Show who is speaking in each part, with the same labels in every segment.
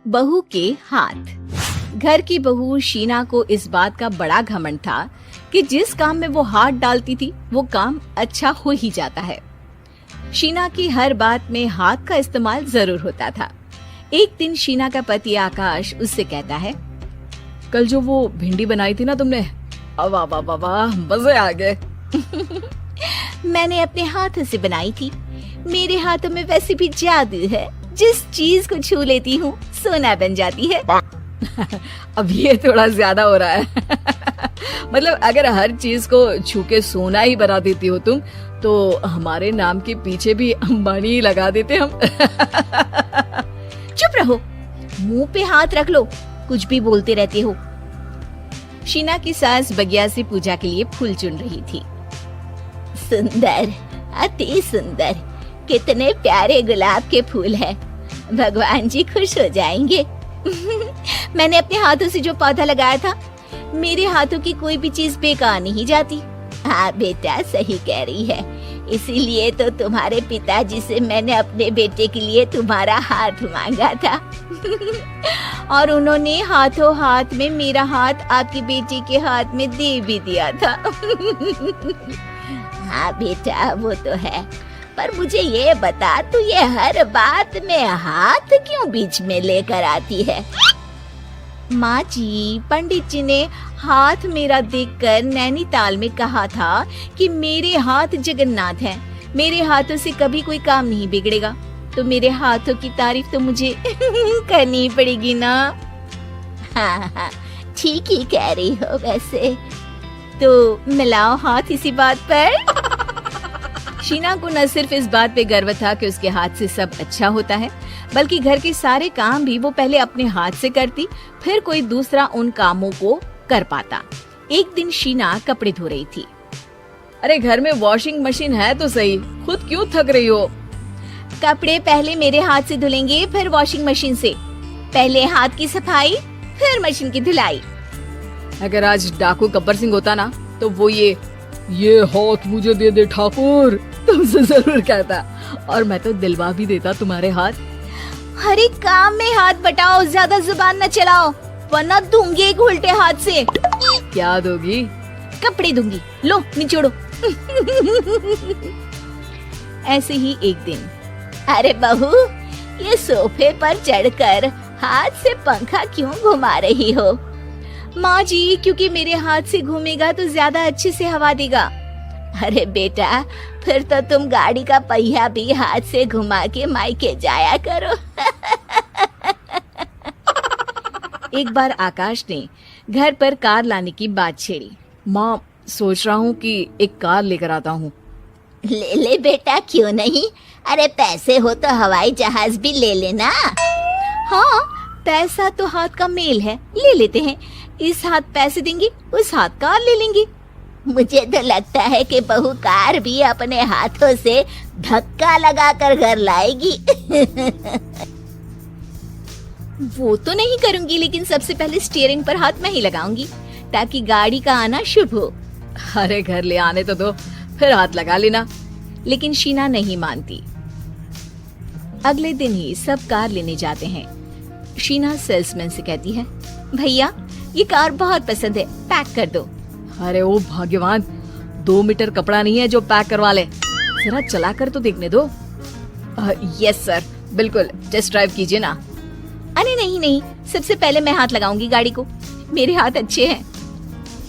Speaker 1: बहू के हाथ। घर की बहू शीना को इस बात का बड़ा घमंड था कि जिस काम में वो हाथ डालती थी वो काम अच्छा हो ही जाता है। शीना की हर बात में हाथ का इस्तेमाल जरूर होता था। एक दिन शीना का पति आकाश उससे कहता है,
Speaker 2: कल जो वो भिंडी बनाई थी ना तुमने, वाह वाह वाह वाह, मजे आ गए।
Speaker 1: मैंने अपने हाथों से बनाई थी। मेरे हाथों में वैसे भी जादू है, जिस चीज को छू लेती हूँ सोना बन जाती है।
Speaker 2: अब ये थोड़ा ज्यादा हो रहा है। मतलब अगर हर चीज को छू के सोना ही बना देती हो तुम, तो हमारे नाम के पीछे भी अंबानी ही लगा देते हम।
Speaker 1: चुप रहो, मुंह पे हाथ रख लो, कुछ भी बोलते रहते हो। शीना की सास बगिया से पूजा के लिए फूल चुन रही थी। सुंदर, अति सुंदर, कितने प्यारे गुलाब के फूल हैं। भगवान जी खुश हो जाएंगे। मैंने अपने हाथों से जो पौधा लगाया था, मेरे हाथों की कोई भी चीज बेकार नहीं जाती। हाँ बेटा, सही कह रही है। इसीलिए तो तुम्हारे पिताजी से मैंने अपने बेटे के लिए तुम्हारा हाथ मांगा था। और उन्होंने हाथों हाथ में मेरा हाथ आपकी बेटी के हाथ में दे भी दिया था। हाँ बेटा, वो तो है, पर मुझे ये बता, तू ये हर बात में हाथ क्यों बीच में लेकर आती है? माँ जी, पंडित जी ने हाथ मेरा देखकर नैनीताल में कहा था कि मेरे हाथ जगन्नाथ हैं। मेरे हाथों से कभी कोई काम नहीं बिगड़ेगा, तो मेरे हाथों की तारीफ तो मुझे करनी पड़ेगी ना। हाँ हाँ, ठीक ही कह रही हो। वैसे तो मिलाओ हाथ इसी बात पर। शीना को न सिर्फ इस बात पे गर्व था कि उसके हाथ से सब अच्छा होता है, बल्कि घर के सारे काम भी वो पहले अपने हाथ से करती, फिर कोई दूसरा उन कामों को कर पाता। एक दिन शीना कपड़े धो रही थी।
Speaker 2: अरे घर में वॉशिंग मशीन है तो सही, खुद क्यों थक रही हो?
Speaker 1: कपड़े पहले मेरे हाथ से धुलेंगे, फिर वॉशिंग मशीन से। पहले हाथ की सफाई, फिर मशीन की धुलाई।
Speaker 2: अगर आज डाकू गब्बर सिंह होता ना, तो वो ये हाथ मुझे दे दे ठाकुर तुमसे जरूर कहता, और मैं तो दिलवा भी देता तुम्हारे हाथ।
Speaker 1: हर एक काम में हाथ बटाओ, ज्यादा जुबान न चलाओ, वरना दूंगी एक उल्टे हाथ से।
Speaker 2: क्या दोगी?
Speaker 1: कपड़े दूंगी, लो निचोड़ो। ऐसे ही एक दिन, अरे बहू, ये सोफे पर चढ़कर हाथ से पंखा क्यों घुमा रही हो? माँ जी, क्योंकि मेरे हाथ से घूमेगा तो ज्यादा अच्छे से हवा देगा। अरे बेटा, फिर तो तुम गाड़ी का पहिया भी हाथ से घुमा के मायके जाया करो। एक बार आकाश ने घर पर कार लाने की बात छेड़ी।
Speaker 2: माँ, सोच रहा हूँ कि एक कार लेकर आता हूँ।
Speaker 1: ले ले बेटा, क्यों नहीं? अरे पैसे हो तो हवाई जहाज भी ले लेना। हाँ, पैसा तो हाथ का मेल है, ले लेते हैं। इस हाथ पैसे देंगी, उस हाथ कार ले लेंगी। मुझे तो लगता है कि बहू कार भी अपने हाथों से धक्का लगाकर घर लाएगी। वो तो नहीं करूंगी, लेकिन सबसे पहले स्टीयरिंग पर हाथ मैं ही लगाऊंगी, ताकि गाड़ी का आना शुभ हो।
Speaker 2: अरे घर ले आने तो दो, फिर हाथ लगा लेना।
Speaker 1: लेकिन शीना नहीं मानती। अगले दिन ही सब कार लेने जाते हैं। शीना सेल्समैन से कहती है, भैया ये कार बहुत पसंद है, पैक कर दो।
Speaker 2: अरे ओ भाग्यवान, 2 मीटर कपड़ा नहीं है जो पैक करवा ले, जरा चला कर तो देखने दो। यस सर, बिल्कुल, टेस्ट ड्राइव कीजिए ना।
Speaker 1: अरे नहीं, सबसे पहले मैं हाथ लगाऊंगी गाड़ी को, मेरे हाथ अच्छे हैं।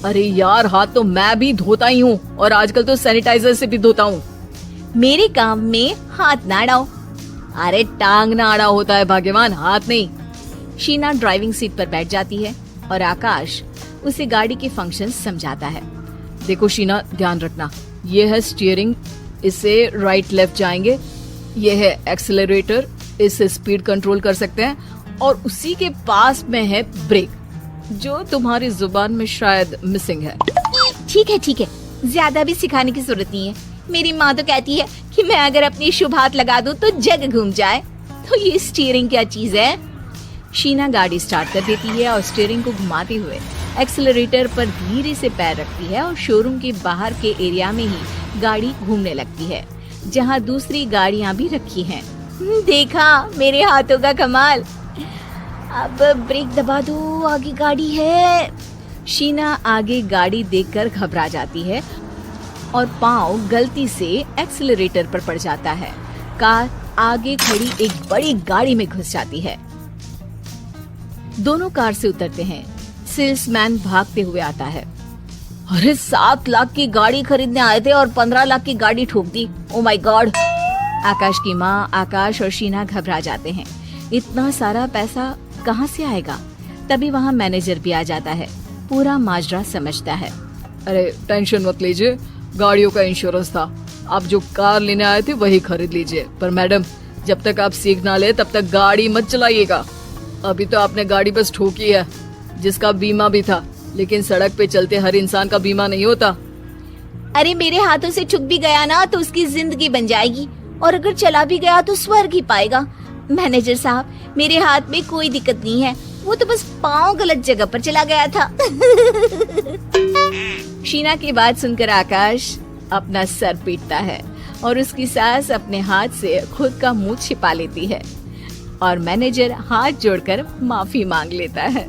Speaker 2: अरे यार, हाथ तो मैं भी धोता ही हूँ, और आजकल तो सैनिटाइजर से भी धोता हूँ।
Speaker 1: मेरे काम में हाथ ना अड़ाओ।
Speaker 2: अरे टांग ना अड़ा होता है भाग्यवान, हाथ नहीं।
Speaker 1: शीना ड्राइविंग सीट पर बैठ जाती है और आकाश उसे गाड़ी के फंक्शंस समझाता है।
Speaker 2: देखो शीना, ध्यान रखना, ये है स्टीयरिंग, इससे राइट लेफ्ट जाएंगे। ये है एक्सेलरेटर, इससे स्पीड कंट्रोल कर सकते हैं, और उसी के पास में है ब्रेक, जो तुम्हारी जुबान में शायद मिसिंग है।
Speaker 1: ठीक है, ज्यादा भी सिखाने की जरूरत नहीं है। मेरी माँ तो कहती है कि मैं अगर अपनी शुभ हाथ लगा दूं तो जग घूम जाए, तो ये स्टीयरिंग क्या चीज है? शीना गाड़ी स्टार्ट कर देती है और स्टीयरिंग को घुमाते हुए एक्सेलरेटर पर धीरे से पैर रखती है और शोरूम के बाहर के एरिया में ही गाड़ी घूमने लगती है। जहाँ दूसरी गाड़ियाँ भी रखी हैं। देखा मेरे हाथों का कमाल। अब ब्रेक दबा दो, आगे गाड़ी है। शीना आगे गाड़ी देखकर घबरा जाती है और पाँव गलती से एक्सीलरेटर पर पड़ जाता है। कार आगे खड़ी एक बड़ी गाड़ी में घुस जाती है। दोनों कार से उतरते हैं। सेल्समैन भागते हुए आता है। अरे 7 लाख की गाड़ी खरीदने आए थे और 15 लाख की गाड़ी ठोक दी। Oh my God. आकाश की माँ, आकाश और शीना घबरा जाते हैं। इतना सारा पैसा कहाँ से आएगा? तभी वहाँ मैनेजर भी आ जाता है। पूरा माजरा समझता है।
Speaker 2: अरे टेंशन मत लीजिए, गाड़ियों का इंश्योरेंस था। आप जो कार लेने आए थे वही खरीद लीजिए। पर मैडम, जब तक आप सीख ना ले तब तक गाड़ी मत चलाइएगा। अभी तो आपने गाड़ी बस ठोकी है, जिसका बीमा भी था, लेकिन सड़क पे चलते हर इंसान का बीमा नहीं होता।
Speaker 1: अरे मेरे हाथों से छुप भी गया ना तो उसकी जिंदगी बन जाएगी, और अगर चला भी गया तो स्वर्ग ही पाएगा। मैनेजर साहब, मेरे हाथ में कोई दिक्कत नहीं है, वो तो बस पाँव गलत जगह पर चला गया था। शीना की बात सुनकर आकाश अपना सर पीटता है और उसकी सास अपने हाथ से खुद का मुंह छिपा लेती है और मैनेजर हाथ जोड़कर माफी मांग लेता है।